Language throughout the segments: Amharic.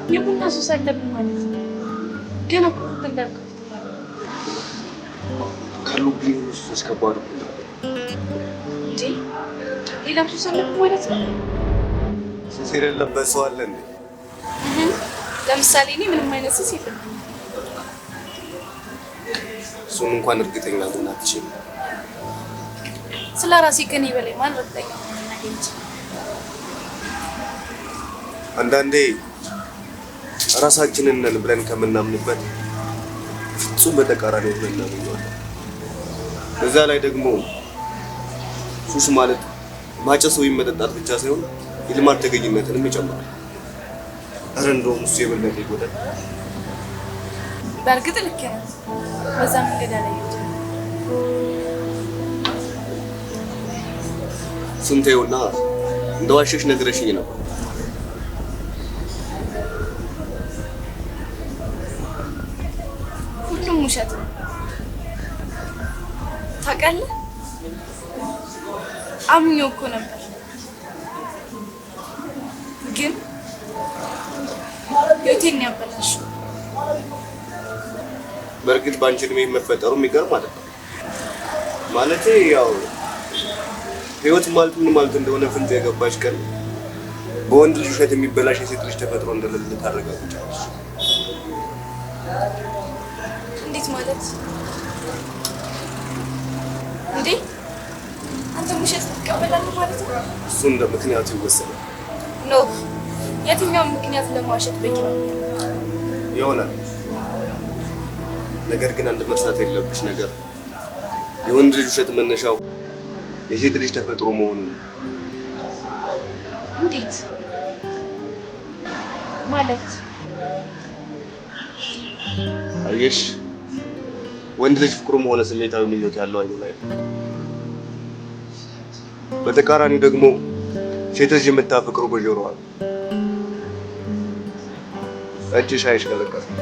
የቡና ሱስ አለብኝ ማለት ነው። ገና እኮ እንዳልከው ካሉብኝ ሱስ ከባድ ነው እንዴ? ሌላ ሱስ አለብኝ ማለት ነው? ሱስ የሌለበት ሰው አለ እንዴ? ለምሳሌ እኔ ምንም አይነት ሱስ የለብኝም። እሱን እንኳን እርግጠኛ ልሆን አልችልም። ስለ ራሴ ከኔ በላይ ማን እርግጠኛ ነው? አንዳንዴ ራሳችንን ነን ብለን ከምናምንበት ፍጹም በተቃራኒው ሆነን እናምናለን። በዛ ላይ ደግሞ ሱስ ማለት ማጨስ ወይም መጠጣት ብቻ ሳይሆን የልማድ ተገኝነትንም ይጨምራል። ኧረ እንደውም እሱ የበለጠ ይጎዳል። በእርግጥ ልክ ነው። በዛ መንገድ አላየሁትም። ስንቴውና እንደዋሸሽ ነግረሽኝ ነበር። ሁሉም ውሸት ነው ታውቃለህ። አምኜው እኮ ነበር፣ ግን ህይወቴን ያበላሽው። በእርግጥ ባንቺ እድሜ መፈጠሩ የሚገርም ማለት ነው። ማለቴ ያው ህይወት ማለት ምን ማለት እንደሆነ ፍንጭ የገባች ቀን በወንድ ልጅ ውሸት የሚበላሽ የሴት ልጅ ተፈጥሮ እንደሌለ ታረጋግጫለሽ። እንዴት ማለት እንዴ? አንተ ውሸት ትቀበላለህ ማለት ነው? እሱ እንደ ምክንያቱ ይወሰናል። ኖ፣ የትኛውም ምክንያት ለማዋሸት በቂ ነው ይሆናል። ነገር ግን አንድ መርሳት የለብሽ ነገር የወንድ ልጅ ውሸት መነሻው የሴት ልጅ ተፈጥሮ መሆኑን። እንዴት ማለት? አየሽ፣ ወንድ ልጅ ፍቅሩም ሆነ ስሜታዊ ምኞት ያለው አይኑ ላይ፣ በተቃራኒው ደግሞ ሴት ልጅ የምታፈቅረው በጆሮዋ ነው። እጅሽ አይሽከለከልም።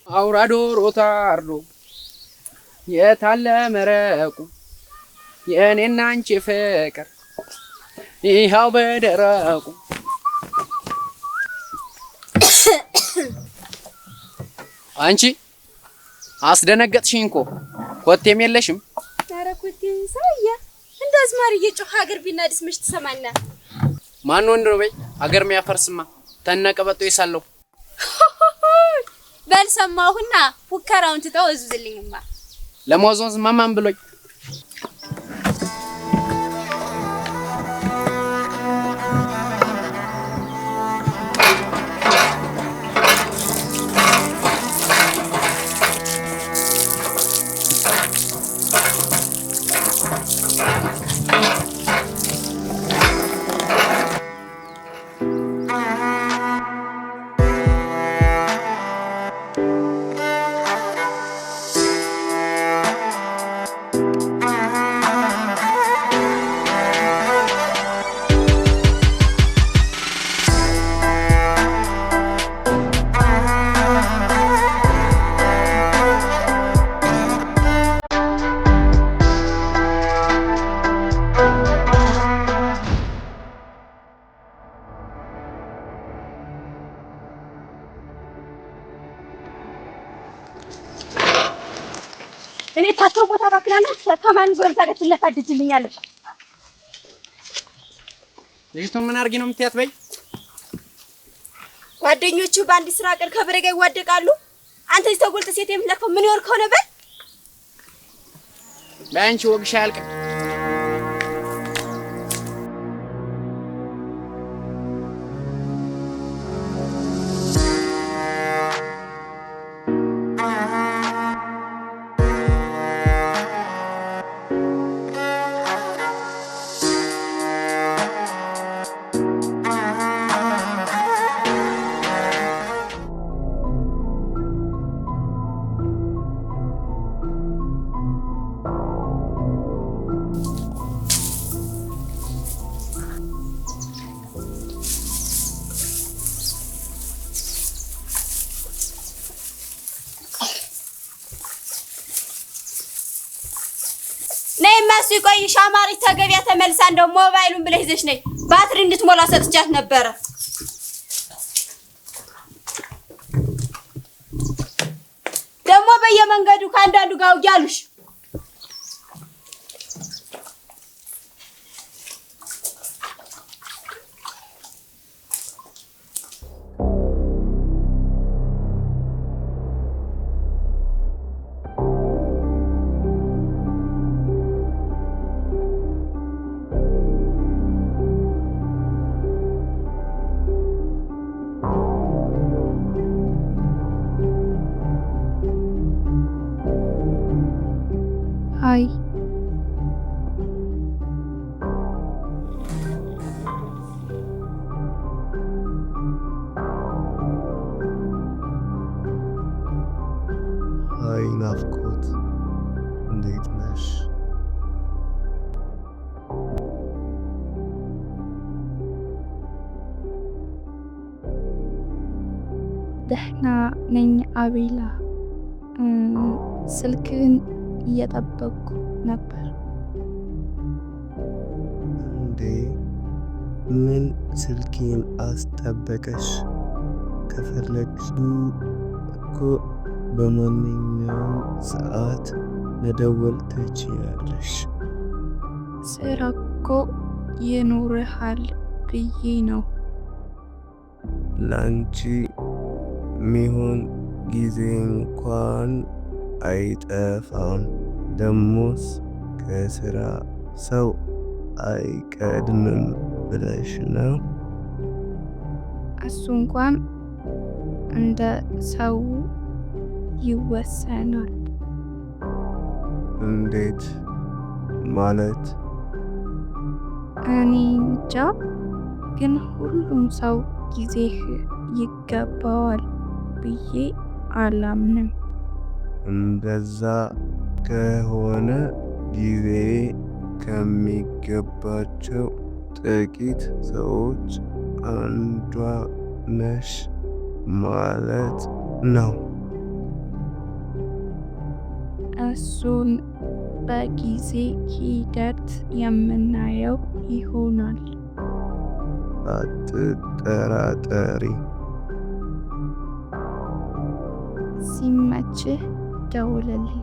አውራ ዶሮ ታርዶ የታለ መረቁ የኔና አንቺ ፍቅር ይኸው በደረቁ። አንቺ አስደነገጥሽኝ እኮ ኮቴም የለሽም። ኧረ ኮቴም ሳያ እንደ አዝማሪ እየጮኸ ሀገር ቢናድስ መች ትሰማና? ማን ወንድ ነው በይ ሀገር የሚያፈርስማ ተነቀበጦ ይሳለው። በልሰማሁና ፉከራውን ትተው እዙዝልኝማ። ለሞዞዝ ማማን ብሎኝ እኔ ታተው ቦታ ባክናለሁ ከማን ጎር ጋር ትለፋድጅልኛለሽ? ልጅቱን ምን አድርጊ ነው የምትያት? በይ ጓደኞቹ በአንድ ስራ ቀር ከበሬ ጋር ይዋደቃሉ። አንተ እዚህ ተጎልተ ሴት የምትለፈው ምን ይወር ከሆነ በል በአንቺ ወግሻ ያልቅ። ነይማስ ይቆይ ሻማሪ ተገቢያ ተመልሳ እንደው ሞባይሉን ብለህ ይዘሽ ነይ ባትሪ እንድትሞላ ሰጥቻት ነበር። ደግሞ በየመንገዱ ካንዳንዱ ጋር ያሉሽ አይ አይ ናፍቆት እንዴት ነሽ? ደህና ነኝ አቤላ። ስልክን እየጠበቅኩ ነበር። እንዴ ምን ስልኬን አስጠበቀሽ? ከፈለግሽው እኮ በማንኛውም ሰዓት መደወል ትችያለሽ። ስራ እኮ ይኖርሃል ብዬ ነው። ላንቺ ሚሆን ጊዜ እንኳን አይጠፋም። ደሞስ ከስራ ሰው አይቀድምም ብለሽ ነው? እሱ እንኳን እንደ ሰው ይወሰናል። እንዴት ማለት? እኔ እንጃ፣ ግን ሁሉም ሰው ጊዜህ ይገባዋል ብዬ አላምንም። እንደዛ ከሆነ ጊዜ ከሚገባቸው ጥቂት ሰዎች አንዷ ነሽ ማለት ነው። እሱን በጊዜ ሂደት የምናየው ይሆናል። አትጠራጠሪ። ሲመችህ ደውልልኝ።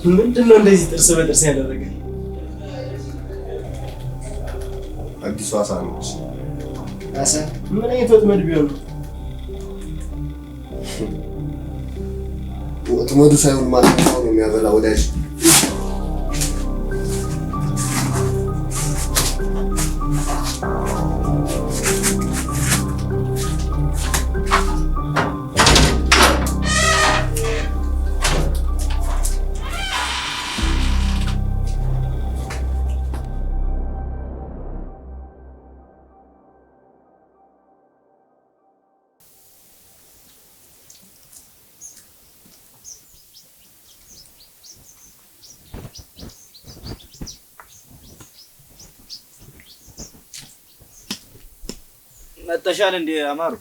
ምንድነው እንደዚህ ጥርስ በጥርስ ያደረገ? አዲሷ አሳ ነች። አሳ? ምን አይነት ወጥመድ ቢሆን ነው? ወጥመዱ ሳይሆን ማለት ነው የሚያበላ ወዳጅ። መጣሻል እንዴ አማሩ?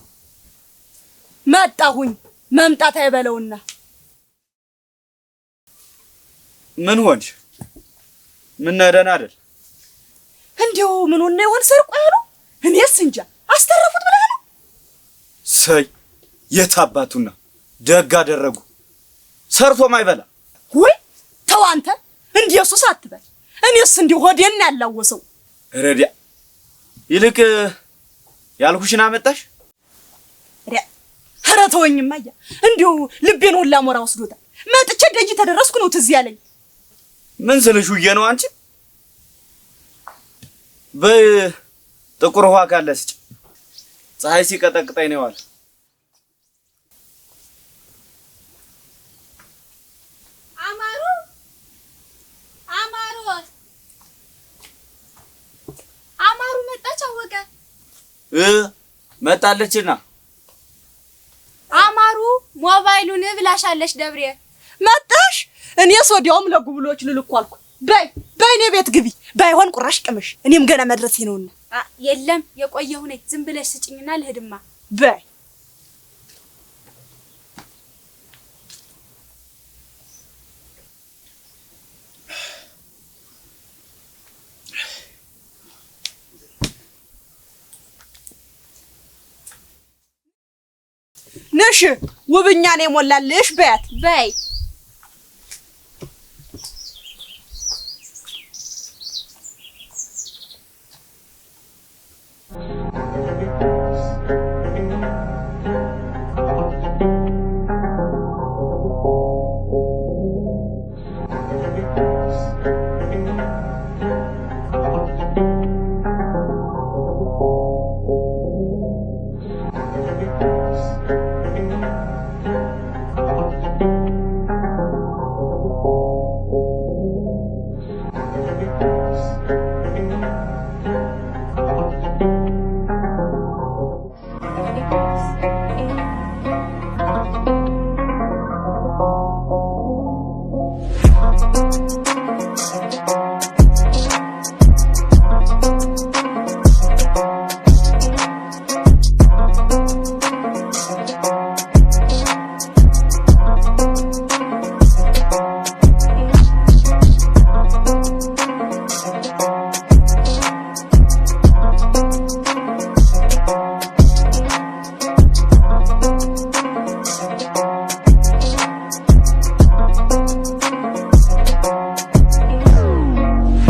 መጣሁኝ መምጣት አይበለውና ምን ሆንሽ? ምን ነደና አይደል? እንዴው ምን ሆነ ይሆን ሰርቆ ያለው? እኔስ እንጃ አስተረፉት ብለህ ነው? ሰይ የታባቱና ደግ አደረጉ። ሰርቶ ማይበላ ወይ ተው አንተ እንዴሱስ አትበል። እኔስ እንዲሁ ሆዴን ያላወሰው ረዲያ ይልቅ ያልኩሽና መጣሽ? ኧረ ተወኝማ ያ እንዲሁ ልቤን ሁላ ሞራ ወስዶታል። መጥቼ ደጅ ተደረስኩ ነው ትዝ ያለኝ። ምን ስለሽ ውዬ ነው አንቺ? በጥቁር ውሃ ካለስ ፀሐይ ሲቀጠቅጠኝ ነው አለ። አማሩ መጣች አወቀ መጣለችና አማሩ ሞባይሉን ብላሻለች ደብሬ መጣሽ? እኔስ ወዲያውም ለጉብሎች ልልኳልኩ። በእኔ ቤት ግቢ ባይሆን ቁራሽ ቅመሽ እኔም ገና መድረሴ ነውና። የለም የቆየሁ ነኝ። ዝም ብለሽ ስጭኝና ልሄድማ። በይ ነሽ ውብኛ ነው ሞላልሽ። በያት በይ